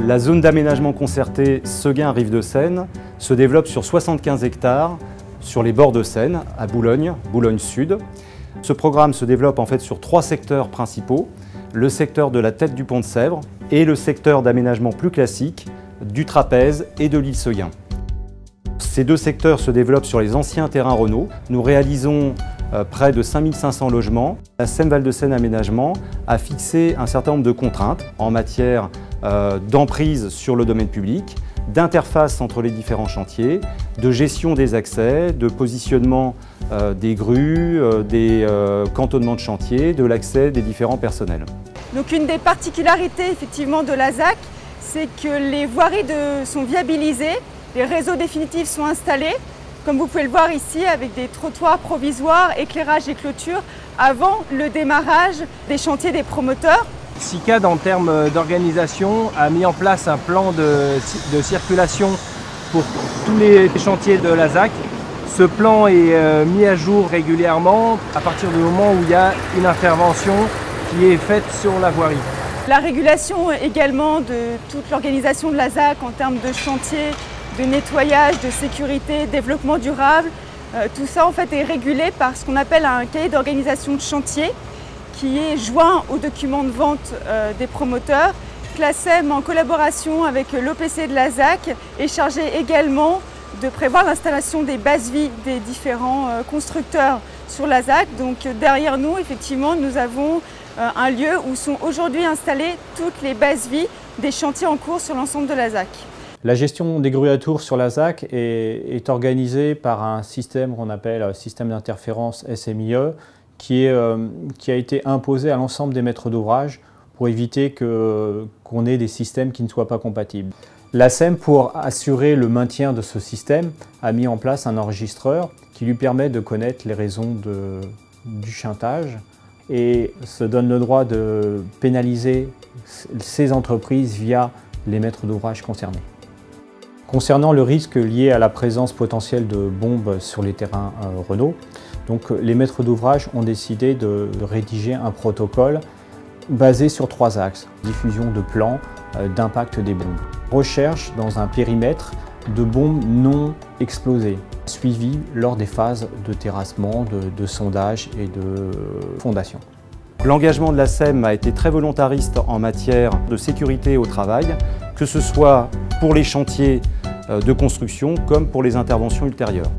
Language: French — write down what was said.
La zone d'aménagement concerté Seguin-Rive-de-Seine se développe sur 75 hectares sur les bords de Seine, à Boulogne, Boulogne-Sud. Ce programme se développe en fait sur 3 secteurs principaux, le secteur de la tête du pont de Sèvres et le secteur d'aménagement plus classique du Trapèze et de l'île Seguin. Ces 2 secteurs se développent sur les anciens terrains Renault. Nous réalisons près de 5500 logements. La Seine-Val-de-Seine Aménagement a fixé un certain nombre de contraintes en matière d'emprise sur le domaine public, d'interface entre les différents chantiers, de gestion des accès, de positionnement des grues, des cantonnements de chantier, de l'accès des différents personnels. Donc une des particularités effectivement de la ZAC, c'est que les voiries sont viabilisées, les réseaux définitifs sont installés, comme vous pouvez le voir ici, avec des trottoirs provisoires, éclairage et clôture, avant le démarrage des chantiers des promoteurs. SICAD, en termes d'organisation, a mis en place un plan de circulation pour tous les chantiers de la ZAC. Ce plan est mis à jour régulièrement à partir du moment où il y a une intervention qui est faite sur la voirie. La régulation également de toute l'organisation de la ZAC en termes de chantier, de nettoyage, de sécurité, développement durable, tout ça en fait est régulé par ce qu'on appelle un cahier d'organisation de chantier qui est joint au document de vente des promoteurs. Classem, en collaboration avec l'OPC de la ZAC, est chargé également de prévoir l'installation des bases vie des différents constructeurs sur la ZAC. Donc derrière nous, effectivement, nous avons un lieu où sont aujourd'hui installées toutes les bases vie des chantiers en cours sur l'ensemble de la ZAC. La gestion des grues à tours sur la ZAC est organisée par un système qu'on appelle système d'interférence SMIE qui a été imposé à l'ensemble des maîtres d'ouvrage pour éviter qu'on ait des systèmes qui ne soient pas compatibles. L'ASEM, pour assurer le maintien de ce système, a mis en place un enregistreur qui lui permet de connaître les raisons du chantage et se donne le droit de pénaliser ces entreprises via les maîtres d'ouvrage concernés. Concernant le risque lié à la présence potentielle de bombes sur les terrains Renault, donc les maîtres d'ouvrage ont décidé de rédiger un protocole basé sur 3 axes. Diffusion de plans d'impact des bombes. Recherche dans un périmètre de bombes non explosées. Suivi lors des phases de terrassement, de sondage et de fondation. L'engagement de l'ASEM a été très volontariste en matière de sécurité au travail, que ce soit pour les chantiers de construction comme pour les interventions ultérieures.